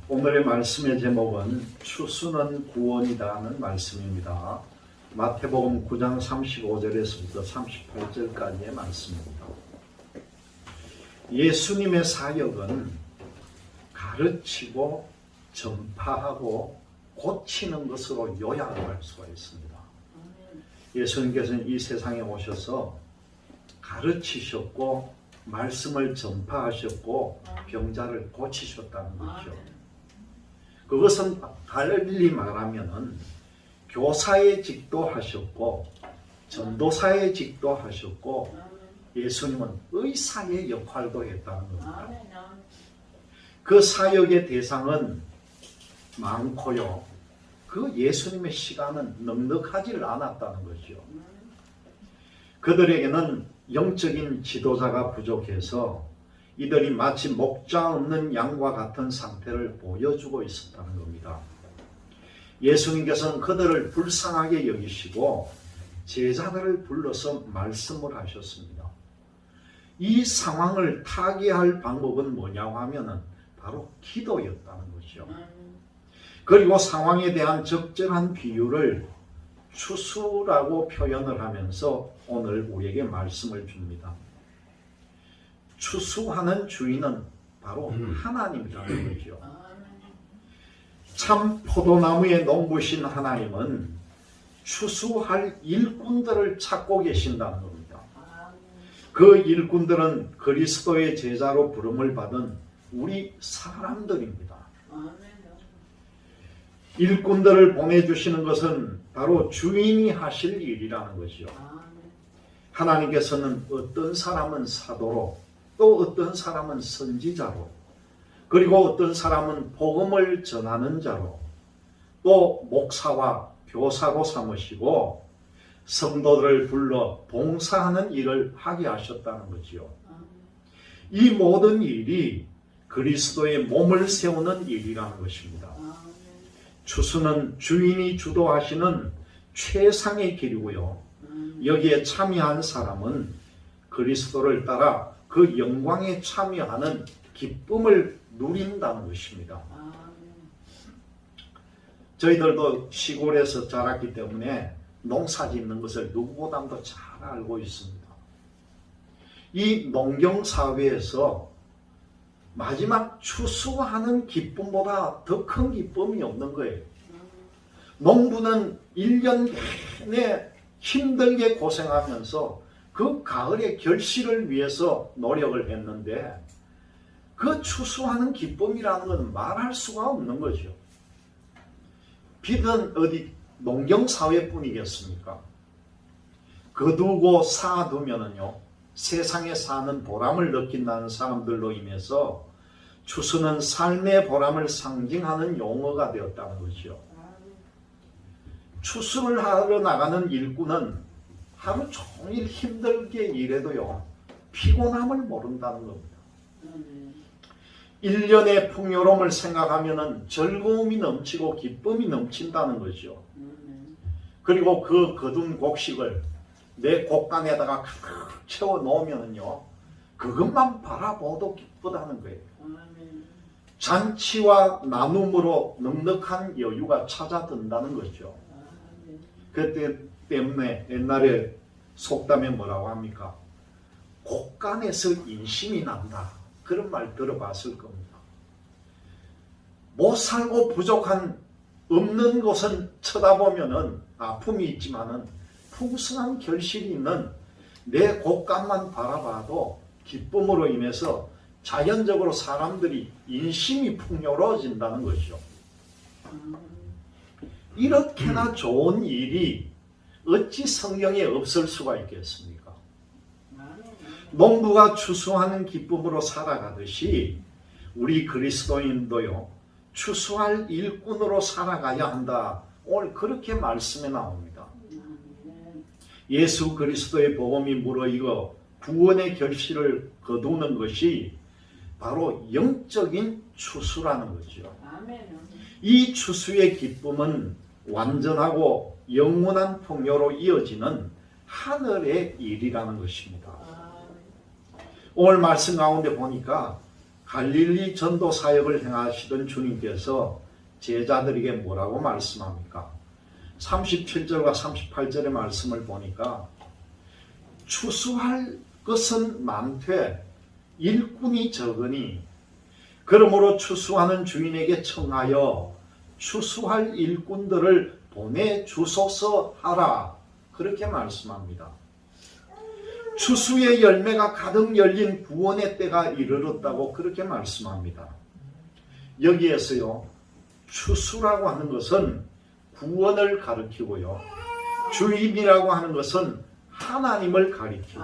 오늘의 말씀의 제목은 추수는 구원이다는 말씀입니다. 마태복음 9장 35절에서부터 38절까지의 말씀입니다. 예수님의 사역은 가르치고 전파하고 고치는 것으로 요약할 수가 있습니다. 예수님께서는 이 세상에 오셔서 가르치셨고 말씀을 전파하셨고 병자를 고치셨다는 거죠. 그것은 달리 말하면 교사의 직도 하셨고 전도사의 직도 하셨고 예수님은 의사의 역할도 했다는 겁니다. 그 사역의 대상은 많고요. 그 예수님의 시간은 넉넉하지 않았다는 거죠. 그들에게는 영적인 지도자가 부족해서 이들이 마치 목자 없는 양과 같은 상태를 보여주고 있었다는 겁니다. 예수님께서는 그들을 불쌍하게 여기시고 제자들을 불러서 말씀을 하셨습니다. 이 상황을 타개할 방법은 뭐냐고 하면은 바로 기도였다는 거죠. 그리고 상황에 대한 적절한 비유를 추수라고 표현을 하면서 오늘 우리에게 말씀을 줍니다. 추수하는 주인은 바로 하나님이라는 거죠. 참 포도나무에 농부신 하나님은 추수할 일꾼들을 찾고 계신다는 겁니다. 그 일꾼들은 그리스도의 제자로 부름을 받은 우리 사람들입니다. 일꾼들을 보내주시는 것은 바로 주인이 하실 일이라는 것이죠. 하나님께서는 어떤 사람은 사도로, 또 어떤 사람은 선지자로, 그리고 어떤 사람은 복음을 전하는 자로, 또 목사와 교사로 삼으시고 성도들을 불러 봉사하는 일을 하게 하셨다는 거지요. 이 모든 일이 그리스도의 몸을 세우는 일이라는 것입니다. 추수는 주인이 주도하시는 최상의 길이고요. 여기에 참여한 사람은 그리스도를 따라 그 영광에 참여하는 기쁨을 누린다는 것입니다. 저희들도 시골에서 자랐기 때문에 농사 짓는 것을 누구보다도 잘 알고 있습니다. 이 농경사회에서 마지막 추수하는 기쁨보다 더 큰 기쁨이 없는 거예요. 농부는 1년 내내 힘들게 고생하면서 그 가을의 결실을 위해서 노력을 했는데 그 추수하는 기쁨이라는 건 말할 수가 없는 거죠. 빚은 어디 농경사회뿐이겠습니까? 거두고 쌓아두면은요, 세상에 사는 보람을 느낀다는 사람들로 인해서 추수는 삶의 보람을 상징하는 용어가 되었다는 거죠. 추수를 하러 나가는 일꾼은 하루 종일 힘들게 일해도요, 피곤함을 모른다는 겁니다. 1년의 풍요로움을 생각하면 즐거움이 넘치고 기쁨이 넘친다는 거죠. 그리고 그 거둔 곡식을 내 곡간에다가 가득 채워 놓으면요, 그것만 바라보도 기쁘다는 거예요. 잔치와 나눔으로 넉넉한 여유가 찾아든다는 거죠. 그때 때문에 옛날에 속담에 뭐라고 합니까? 곡간에서 인심이 난다. 그런 말 들어봤을 겁니다. 못 살고 부족한 없는 곳은 쳐다보면은 아픔이 있지만은 풍성한 결실이 있는 내 곡간만 바라봐도 기쁨으로 인해서 자연적으로 사람들이 인심이 풍요로워진다는 것이죠. 이렇게나 좋은 일이 어찌 성경에 없을 수가 있겠습니까? 농부가 추수하는 기쁨으로 살아가듯이 우리 그리스도인도요, 추수할 일꾼으로 살아가야 한다. 오늘 그렇게 말씀에 나옵니다. 예수 그리스도의 복음이 무르익어 구원의 결실을 거두는 것이 바로 영적인 추수라는 거죠. 이 추수의 기쁨은 완전하고 영원한 풍요로 이어지는 하늘의 일이라는 것입니다. 오늘 말씀 가운데 보니까 갈릴리 전도 사역을 행하시던 주님께서 제자들에게 뭐라고 말씀합니까? 37절과 38절의 말씀을 보니까 추수할 것은 많되 일꾼이 적으니 그러므로 추수하는 주인에게 청하여 추수할 일꾼들을 보내주소서 하라. 그렇게 말씀합니다. 추수의 열매가 가득 열린 구원의 때가 이르렀다고 그렇게 말씀합니다. 여기에서요, 추수라고 하는 것은 구원을 가리키고요, 주임이라고 하는 것은 하나님을 가리키고,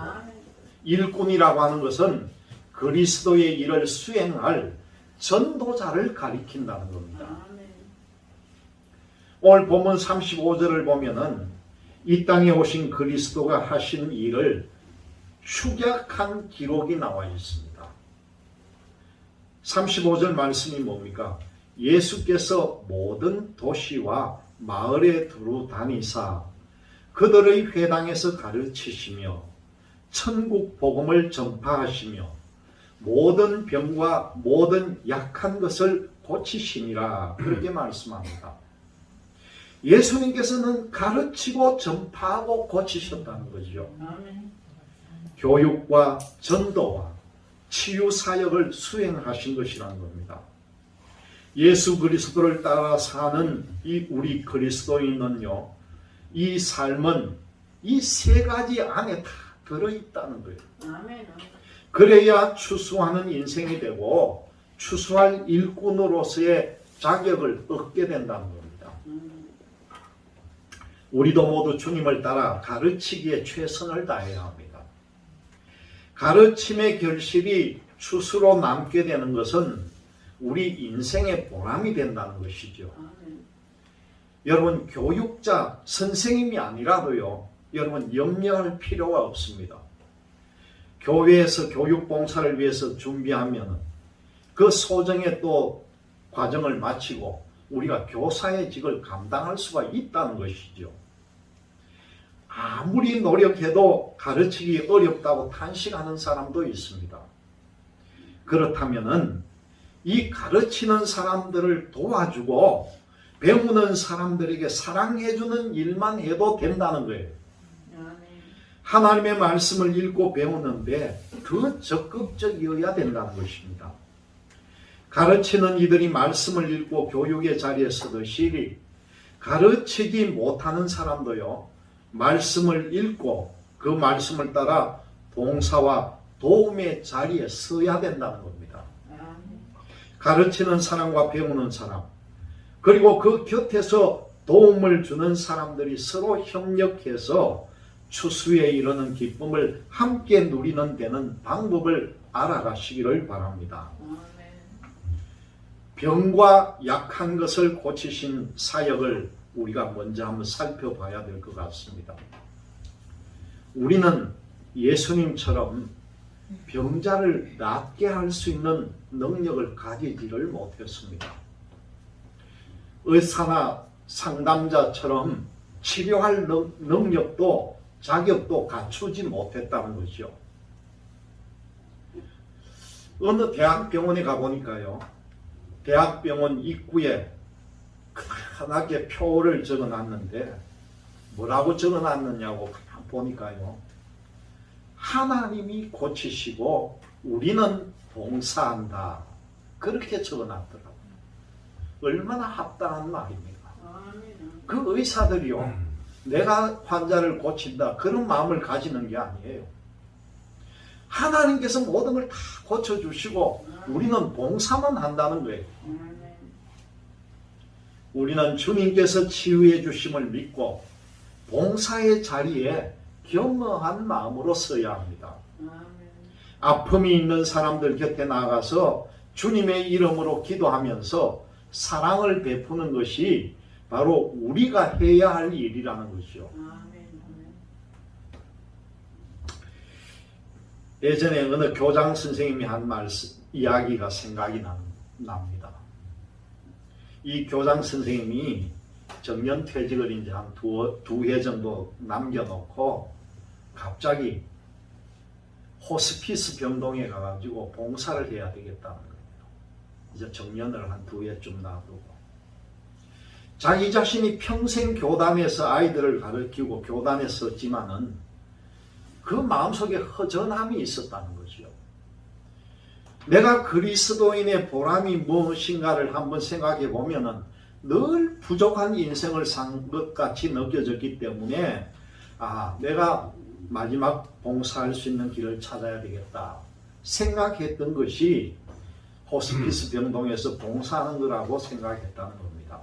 일꾼이라고 하는 것은 그리스도의 일을 수행할 전도자를 가리킨다는 겁니다. 오늘 본문 35절을 보면은 이 땅에 오신 그리스도가 하신 일을 축약한 기록이 나와 있습니다. 35절 말씀이 뭡니까? 예수께서 모든 도시와 마을에 두루 다니사 그들의 회당에서 가르치시며 천국 복음을 전파하시며 모든 병과 모든 약한 것을 고치시니라. 그렇게 말씀합니다. 예수님께서는 가르치고 전파하고 고치셨다는 거죠. 교육과 전도와 치유 사역을 수행하신 것이라는 겁니다. 예수 그리스도를 따라 사는 이 우리 그리스도인은요, 이 삶은 이 세 가지 안에 다 들어있다는 거예요. 그래야 추수하는 인생이 되고 추수할 일꾼으로서의 자격을 얻게 된다는 겁니다. 우리도 모두 주님을 따라 가르치기에 최선을 다해야 합니다. 가르침의 결실이 추수로 남게 되는 것은 우리 인생의 보람이 된다는 것이죠. 여러분, 교육자, 선생님이 아니라도요, 여러분 염려할 필요가 없습니다. 교회에서 교육봉사를 위해서 준비하면 그 소정의 또 과정을 마치고 우리가 교사의 직을 감당할 수가 있다는 것이죠. 아무리 노력해도 가르치기 어렵다고 탄식하는 사람도 있습니다. 그렇다면은 이 가르치는 사람들을 도와주고 배우는 사람들에게 사랑해주는 일만 해도 된다는 거예요. 하나님의 말씀을 읽고 배우는데 더 적극적이어야 된다는 것입니다. 가르치는 이들이 말씀을 읽고 교육의 자리에 서듯이 가르치지 못하는 사람도요, 말씀을 읽고 그 말씀을 따라 봉사와 도움의 자리에 서야 된다는 겁니다. 가르치는 사람과 배우는 사람, 그리고 그 곁에서 도움을 주는 사람들이 서로 협력해서 추수에 이르는 기쁨을 함께 누리는 데는 방법을 알아가시기를 바랍니다. 병과 약한 것을 고치신 사역을 우리가 먼저 한번 살펴봐야 될 것 같습니다. 우리는 예수님처럼 병자를 낫게 할 수 있는 능력을 가지지를 못했습니다. 의사나 상담자처럼 치료할 능력도 자격도 갖추지 못했다는 거죠. 어느 대학병원에 가보니까요, 대학병원 입구에 크게 표를 적어놨는데 뭐라고 적어놨느냐고 보니까요, 하나님이 고치시고 우리는 봉사한다, 그렇게 적어놨더라고요. 얼마나 합당한 말입니까? 그 의사들이요, 내가 환자를 고친다 그런 마음을 가지는 게 아니에요. 하나님께서 모든 걸 다 고쳐주시고 우리는 봉사만 한다는 거예요. 우리는 주님께서 치유해 주심을 믿고 봉사의 자리에 겸허한 마음으로 서야 합니다. 아픔이 있는 사람들 곁에 나가서 주님의 이름으로 기도하면서 사랑을 베푸는 것이 바로 우리가 해야 할 일이라는 것이죠. 예전에 어느 교장 선생님이 한 이야기가 생각이 납니다. 이 교장 선생님이 정년퇴직을 이제 한 두 해 정도 남겨놓고 갑자기 호스피스 병동에 가가지고 봉사를 해야 되겠다는 거예요. 이제 정년을 한 2해쯤 놔두고 자기 자신이 평생 교단에서 아이들을 가르치고 교단에 섰지만은 그 마음속에 허전함이 있었다는 거죠. 내가 그리스도인의 보람이 무엇인가를 한번 생각해 보면은 늘 부족한 인생을 산 것 같이 느껴졌기 때문에 내가 마지막 봉사할 수 있는 길을 찾아야 되겠다 생각했던 것이 호스피스 병동에서 봉사하는 거라고 생각했다는 겁니다.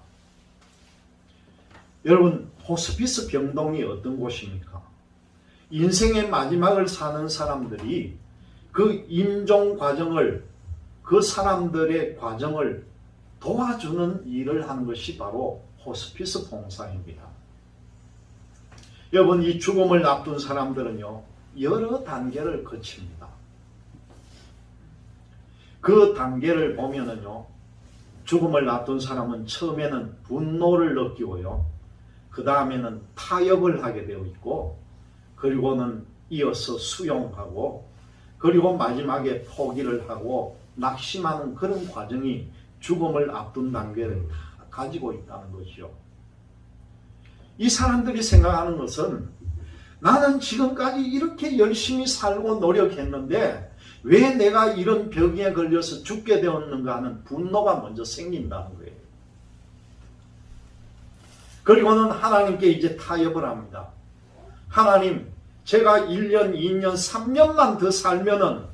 여러분, 호스피스 병동이 어떤 곳입니까? 인생의 마지막을 사는 사람들이 그 임종 과정을, 그 사람들의 과정을 도와주는 일을 하는 것이 바로 호스피스 봉사입니다. 여러분, 이 죽음을 앞둔 사람들은요, 여러 단계를 거칩니다. 그 단계를 보면은요, 죽음을 앞둔 사람은 처음에는 분노를 느끼고요, 그 다음에는 타협을 하게 되어 있고, 그리고는 이어서 수용하고, 그리고 마지막에 포기를 하고 낙심하는 그런 과정이 죽음을 앞둔 단계를 다 가지고 있다는 것이요. 이 사람들이 생각하는 것은 나는 지금까지 이렇게 열심히 살고 노력했는데 왜 내가 이런 병에 걸려서 죽게 되었는가 하는 분노가 먼저 생긴다는 거예요. 그리고는 하나님께 이제 타협을 합니다. 하나님, 제가 1년, 2년, 3년만 더 살면은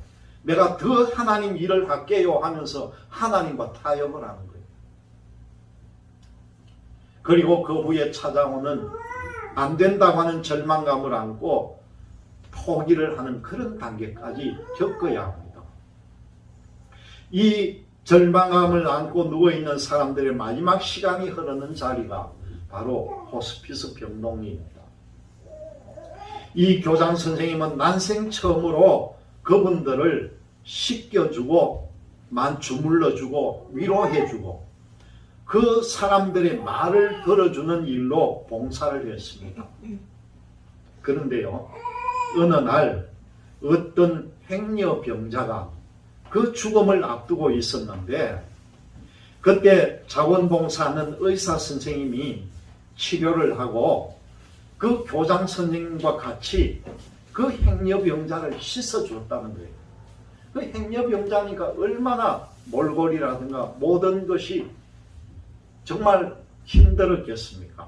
내가 더 하나님 일을 할게요 하면서 하나님과 타협을 하는 거예요. 그리고 그 후에 찾아오는 안 된다고 하는 절망감을 안고 포기를 하는 그런 단계까지 겪어야 합니다. 이 절망감을 안고 누워있는 사람들의 마지막 시간이 흐르는 자리가 바로 호스피스 병동입니다. 이 교장 선생님은 난생 처음으로 그분들을 씻겨주고 주물러주고 위로해주고 그 사람들의 말을 들어주는 일로 봉사를 했습니다. 그런데요, 어느 날 어떤 행여병자가 그 죽음을 앞두고 있었는데 그때 자원봉사하는 의사 선생님이 치료를 하고 그 교장 선생님과 같이 그 행여병자를 씻어주었다는 거예요. 그 행여병자니까 얼마나 몰골이라든가 모든 것이 정말 힘들었겠습니까?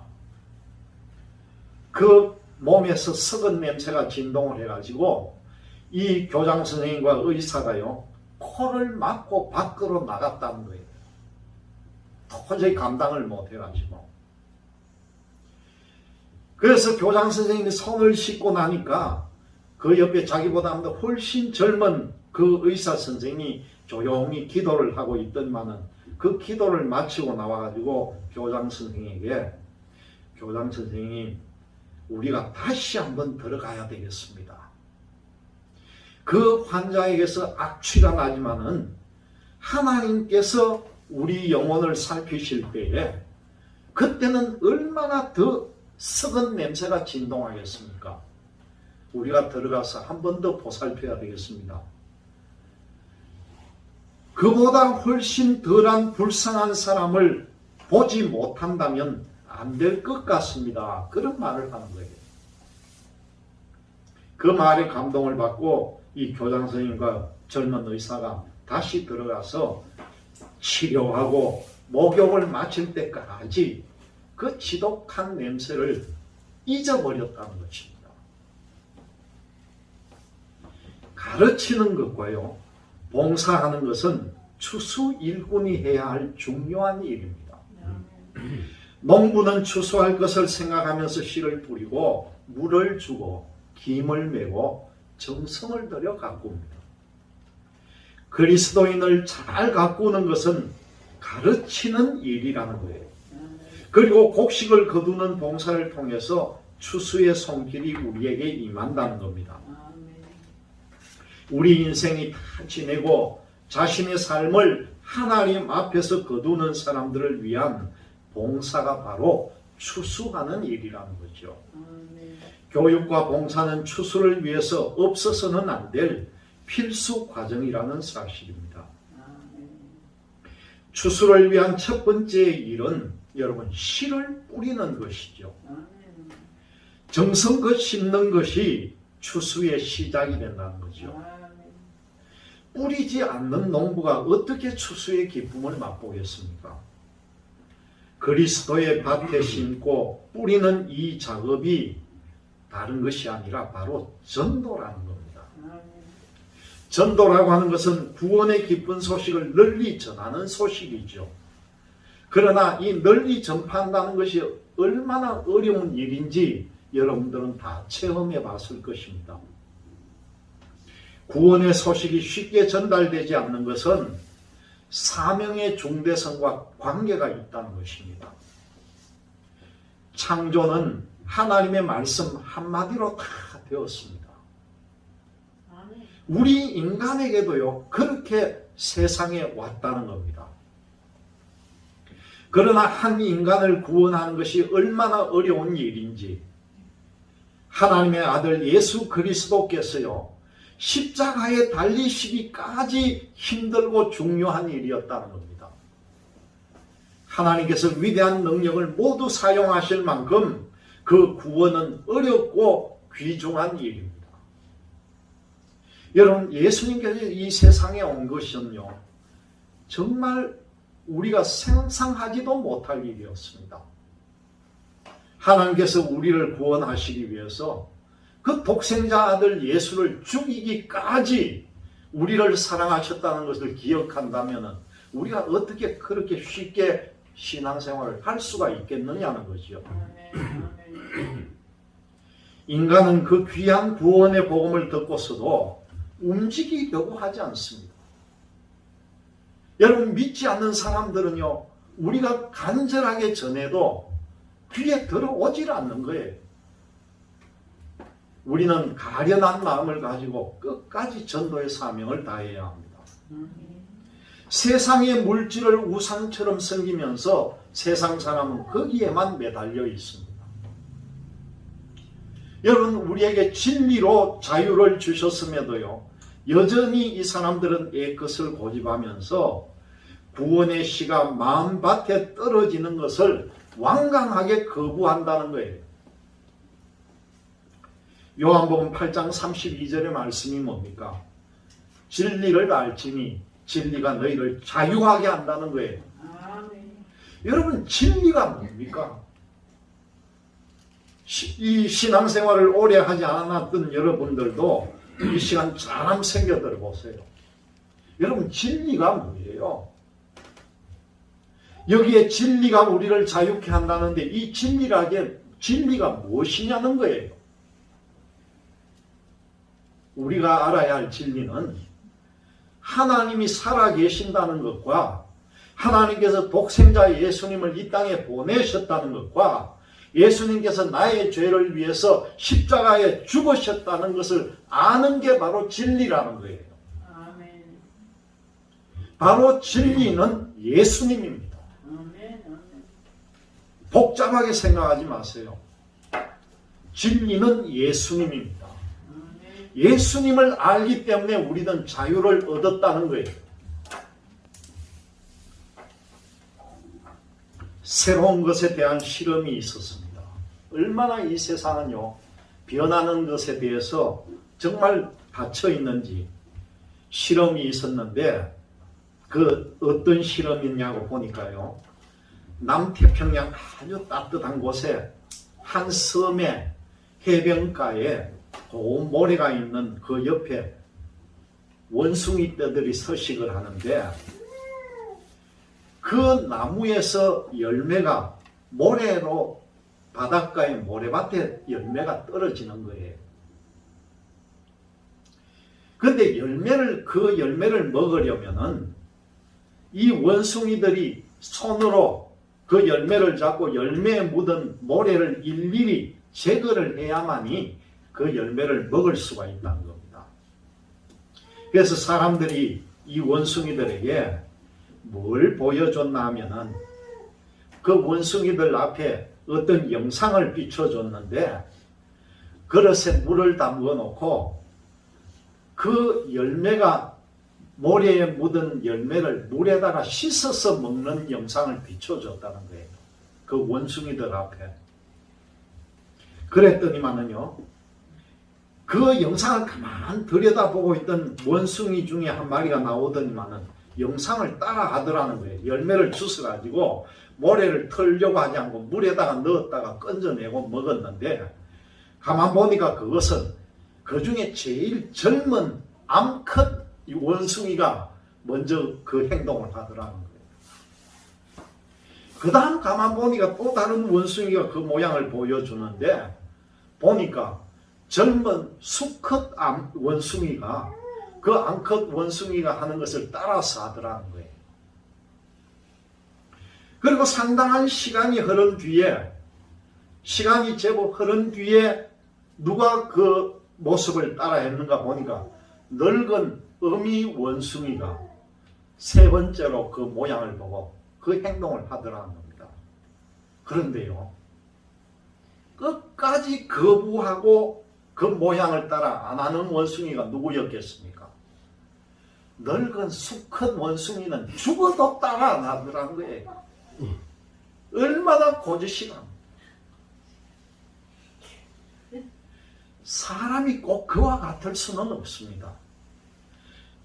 그 몸에서 썩은 냄새가 진동을 해가지고 이 교장 선생님과 의사가요, 코를 막고 밖으로 나갔다는 거예요. 도저히 감당을 못 해가지고. 그래서 교장 선생님이 손을 씻고 나니까 그 옆에 자기보다 훨씬 젊은 그 의사 선생님이 조용히 기도를 하고 있더니만은 그 기도를 마치고 나와가지고 교장 선생님에게, 교장 선생님, 우리가 다시 한번 들어가야 되겠습니다. 그 환자에게서 악취가 나지만은 하나님께서 우리 영혼을 살피실 때에 그때는 얼마나 더 썩은 냄새가 진동하겠습니까? 우리가 들어가서 한 번 더 보살펴야 되겠습니다. 그보다 훨씬 덜한 불쌍한 사람을 보지 못한다면 안 될 것 같습니다. 그런 말을 하는 거예요. 그 말에 감동을 받고 이 교장 선생님과 젊은 의사가 다시 들어가서 치료하고 목욕을 마칠 때까지 그 지독한 냄새를 잊어버렸다는 것입니다. 가르치는 것과요, 봉사하는 것은 추수 일꾼이 해야 할 중요한 일입니다. 농부는 추수할 것을 생각하면서 씨를 뿌리고 물을 주고 김을 메고 정성을 들여 가꿉니다. 그리스도인을 잘 가꾸는 것은 가르치는 일이라는 거예요. 그리고 곡식을 거두는 봉사를 통해서 추수의 손길이 우리에게 임한다는 겁니다. 우리 인생이 다 지내고 자신의 삶을 하나님 앞에서 거두는 사람들을 위한 봉사가 바로 추수하는 일이라는 거죠. 교육과 봉사는 추수를 위해서 없어서는 안 될 필수 과정이라는 사실입니다. 추수를 위한 첫 번째 일은 여러분 씨를 뿌리는 것이죠. 정성껏 심는 것이 추수의 시작이 된다는 거죠. 뿌리지 않는 농부가 어떻게 추수의 기쁨을 맛보겠습니까? 그리스도의 밭에 심고 뿌리는 이 작업이 다른 것이 아니라 바로 전도라는 겁니다. 전도라고 하는 것은 구원의 기쁜 소식을 널리 전하는 소식이죠. 그러나 이 널리 전파한다는 것이 얼마나 어려운 일인지 여러분들은 다 체험해 봤을 것입니다. 구원의 소식이 쉽게 전달되지 않는 것은 사명의 중대성과 관계가 있다는 것입니다. 창조는 하나님의 말씀 한마디로 다 되었습니다. 우리 인간에게도요, 그렇게 세상에 왔다는 겁니다. 그러나 한 인간을 구원하는 것이 얼마나 어려운 일인지 하나님의 아들 예수 그리스도께서요, 십자가에 달리시기까지 힘들고 중요한 일이었다는 겁니다. 하나님께서 위대한 능력을 모두 사용하실 만큼 그 구원은 어렵고 귀중한 일입니다. 여러분, 예수님께서 이 세상에 온 것은요, 정말 우리가 상상하지도 못할 일이었습니다. 하나님께서 우리를 구원하시기 위해서 그 독생자 아들 예수를 죽이기까지 우리를 사랑하셨다는 것을 기억한다면 우리가 어떻게 그렇게 쉽게 신앙생활을 할 수가 있겠느냐는 거죠. 인간은 그 귀한 구원의 복음을 듣고서도 움직이려고 하지 않습니다. 여러분, 믿지 않는 사람들은요, 우리가 간절하게 전해도 귀에 들어오질 않는 거예요. 우리는 가련한 마음을 가지고 끝까지 전도의 사명을 다해야 합니다. 세상의 물질을 우상처럼 섬기면서 세상 사람은 거기에만 매달려 있습니다. 여러분, 우리에게 진리로 자유를 주셨음에도요, 여전히 이 사람들은 애것을 고집하면서 구원의 씨가 마음밭에 떨어지는 것을 완강하게 거부한다는 거예요. 요한복음 8장 32절의 말씀이 뭡니까? 진리를 알지니 진리가 너희를 자유하게 한다는 거예요. 여러분, 진리가 뭡니까? 이 신앙생활을 오래 하지 않았던 여러분들도 이 시간 잘 한번 생겨 들어보세요. 여러분, 진리가 뭐예요? 여기에 진리가 우리를 자유케 한다는데 이 진리가 무엇이냐는 거예요. 우리가 알아야 할 진리는 하나님이 살아계신다는 것과 하나님께서 독생자 예수님을 이 땅에 보내셨다는 것과 예수님께서 나의 죄를 위해서 십자가에 죽으셨다는 것을 아는 게 바로 진리라는 거예요. 아멘. 바로 진리는 예수님입니다. 아멘. 복잡하게 생각하지 마세요. 진리는 예수님입니다. 예수님을 알기 때문에 우리는 자유를 얻었다는 거예요. 새로운 것에 대한 실험이 있었습니다. 얼마나 이 세상은요, 변하는 것에 대해서 정말 닫혀 있는지 실험이 있었는데, 그 어떤 실험이냐고 보니까요, 남태평양 아주 따뜻한 곳에 한 섬의 해변가에 고운 모래가 있는 그 옆에 원숭이 떼들이 서식을 하는데, 그 나무에서 열매가 모래로 바닷가의 모래밭에 열매가 떨어지는 거예요. 그런데 그 열매를 먹으려면은 이 원숭이들이 손으로 그 열매를 잡고 열매에 묻은 모래를 일일이 제거를 해야만이 그 열매를 먹을 수가 있다는 겁니다. 그래서 사람들이 이 원숭이들에게 뭘 보여줬나 하면은 그 원숭이들 앞에 어떤 영상을 비춰줬는데, 그릇에 물을 담궈 놓고 그 열매가 모래에 묻은 열매를 물에다가 씻어서 먹는 영상을 비춰줬다는 거예요. 그 원숭이들 앞에. 그랬더니만은요, 그 영상을 가만 들여다보고 있던 원숭이 중에 한 마리가 나오더니만은 영상을 따라 하더라는 거예요. 열매를 주워가지고 모래를 털려고 하지 않고 물에다가 넣었다가 건져내고 먹었는데, 가만 보니까 그것은 그 중에 제일 젊은 암컷 이 원숭이가 먼저 그 행동을 하더라는 거예요. 그 다음 가만 보니까 또 다른 원숭이가 그 모양을 보여주는데, 보니까 젊은 수컷 원숭이가 그 암컷 원숭이가 하는 것을 따라서 하더라는 거예요. 그리고 상당한 시간이 흐른 뒤에, 시간이 제법 흐른 뒤에 누가 그 모습을 따라 했는가 보니까 늙은 어미 원숭이가 세 번째로 그 모양을 보고 그 행동을 하더라는 겁니다. 그런데요, 끝까지 거부하고 그 모양을 따라 안 하는 원숭이가 누구였겠습니까? 늙은 수컷 원숭이는 죽어도 따라 안 하더라는 거예요. 얼마나 고지식함. 사람이 꼭 그와 같을 수는 없습니다.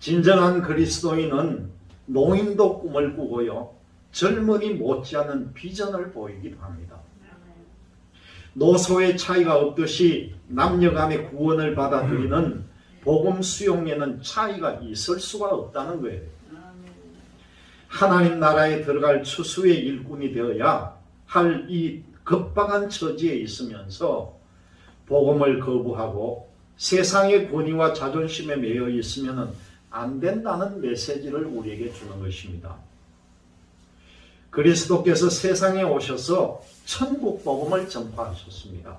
진정한 그리스도인은 노인도 꿈을 꾸고요, 젊은이 못지않은 비전을 보이기도 합니다. 노소의 차이가 없듯이 남녀 간의 구원을 받아들이는 복음 수용에는 차이가 있을 수가 없다는 거예요. 하나님 나라에 들어갈 추수의 일꾼이 되어야 할 이 급박한 처지에 있으면서 복음을 거부하고 세상의 권위와 자존심에 매여 있으면 안 된다는 메시지를 우리에게 주는 것입니다. 그리스도께서 세상에 오셔서 천국 복음을 전파하셨습니다.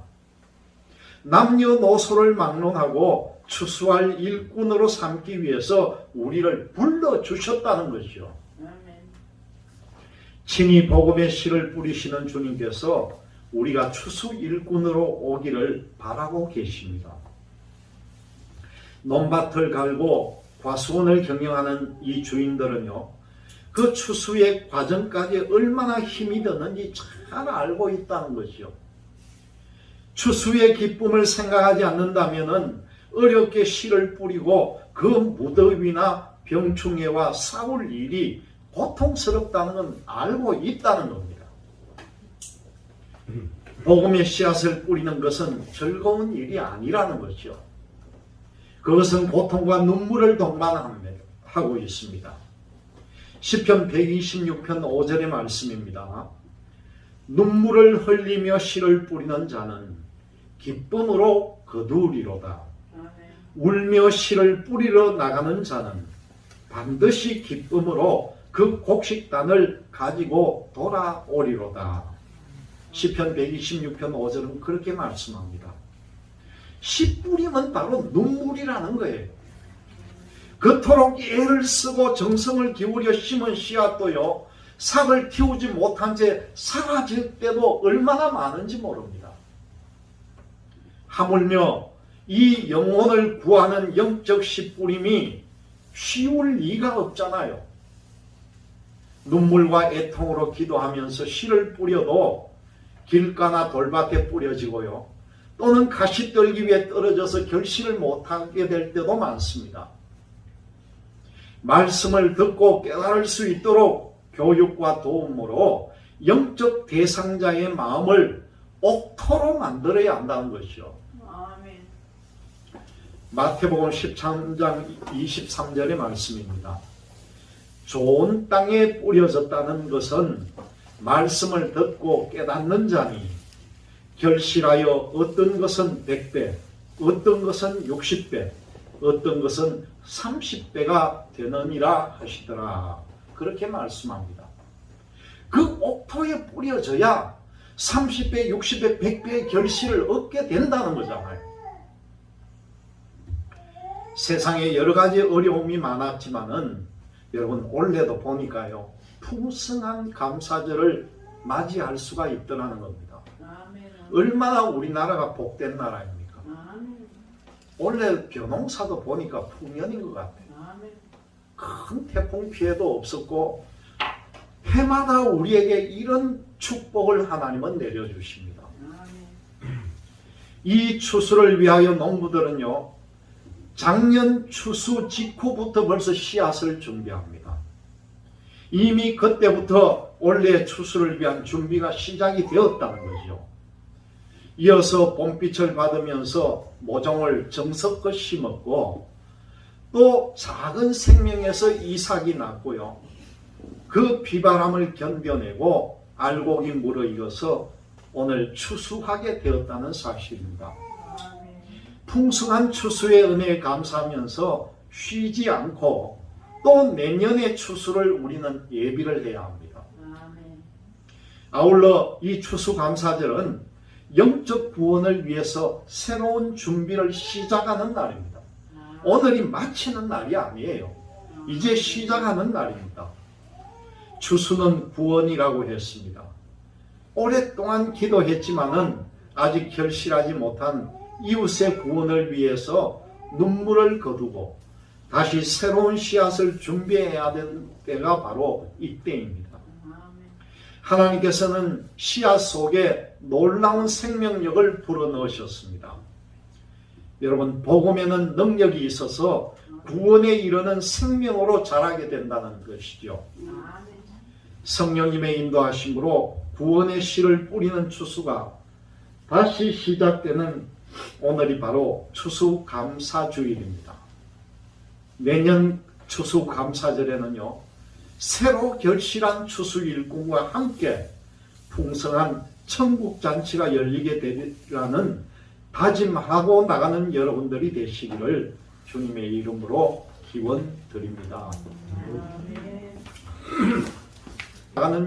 남녀노소를 막론하고 추수할 일꾼으로 삼기 위해서 우리를 불러주셨다는 것이죠. 친히 복음의 씨를 뿌리시는 주님께서 우리가 추수 일꾼으로 오기를 바라고 계십니다. 논밭을 갈고 과수원을 경영하는 이 주인들은요, 그 추수의 과정까지 얼마나 힘이 드는지 잘 알고 있다는 것이요. 추수의 기쁨을 생각하지 않는다면 어렵게 씨를 뿌리고 그 무더위나 병충해와 싸울 일이 고통스럽다는 건 알고 있다는 겁니다. 복음의 씨앗을 뿌리는 것은 즐거운 일이 아니라는 것이요. 그것은 고통과 눈물을 동반하고 있습니다. 시편 126편 5절의 말씀입니다. 눈물을 흘리며 씨를 뿌리는 자는 기쁨으로 거두리로다. 울며 씨를 뿌리러 나가는 자는 반드시 기쁨으로 그 곡식단을 가지고 돌아오리로다. 시편 126편 5절은 그렇게 말씀합니다. 씨 뿌림은 바로 눈물이라는 거예요. 그토록 애를 쓰고 정성을 기울여 심은 씨앗도요, 삭을 틔우지 못한 채 사라질 때도 얼마나 많은지 모릅니다. 하물며 이 영혼을 구하는 영적 씨 뿌림이 쉬울 리가 없잖아요. 눈물과 애통으로 기도하면서 씨를 뿌려도 길가나 돌밭에 뿌려지고요, 또는 가시떨기 위에 떨어져서 결실을 못하게 될 때도 많습니다. 말씀을 듣고 깨달을 수 있도록 교육과 도움으로 영적 대상자의 마음을 옥토로 만들어야 한다는 것이죠. 아멘. 마태복음 13장 23절의 말씀입니다. 좋은 땅에 뿌려졌다는 것은 말씀을 듣고 깨닫는 자니 결실하여 어떤 것은 100배, 어떤 것은 60배, 어떤 것은 30배가 되느니라 하시더라. 그렇게 말씀합니다. 그 옥토에 뿌려져야 30배, 60배, 100배의 결실을 얻게 된다는 거잖아요. 세상에 여러 가지 어려움이 많았지만은 여러분 올해도 보니까요, 풍성한 감사절을 맞이할 수가 있더라는 겁니다. 아멘. 얼마나 우리나라가 복된 나라입니까? 아멘. 올해 벼농사도 보니까 풍년인 것 같아요. 아멘. 큰 태풍 피해도 없었고 해마다 우리에게 이런 축복을 하나님은 내려주십니다. 이 추수를 위하여 농부들은요, 작년 추수 직후부터 벌써 씨앗을 준비합니다. 이미 그때부터 올해 추수를 위한 준비가 시작이 되었다는 거죠. 이어서 봄빛을 받으면서 모종을 정석껏 심었고 또 작은 생명에서 이삭이 났고요. 그 비바람을 견뎌내고 알곡이 무르익어서 오늘 추수하게 되었다는 사실입니다. 풍성한 추수의 은혜에 감사하면서 쉬지 않고 또 내년의 추수를 우리는 예비를 해야 합니다. 아울러 이 추수감사절은 영적 구원을 위해서 새로운 준비를 시작하는 날입니다. 오늘이 마치는 날이 아니에요. 이제 시작하는 날입니다. 추수는 구원이라고 했습니다. 오랫동안 기도했지만은 아직 결실하지 못한 이웃의 구원을 위해서 눈물을 거두고 다시 새로운 씨앗을 준비해야 되는 때가 바로 이때입니다. 하나님께서는 씨앗 속에 놀라운 생명력을 불어넣으셨습니다. 여러분, 복음에는 능력이 있어서 구원에 이르는 생명으로 자라게 된다는 것이죠. 성령님의 인도하심으로 구원의 씨를 뿌리는 추수가 다시 시작되는 오늘이 바로 추수감사주일입니다. 내년 추수감사절에는요, 새로 결실한 추수 일꾼과 함께 풍성한 천국잔치가 열리게 되리라는 다짐하고 나가는 여러분들이 되시기를 주님의 이름으로 기원드립니다. 나가는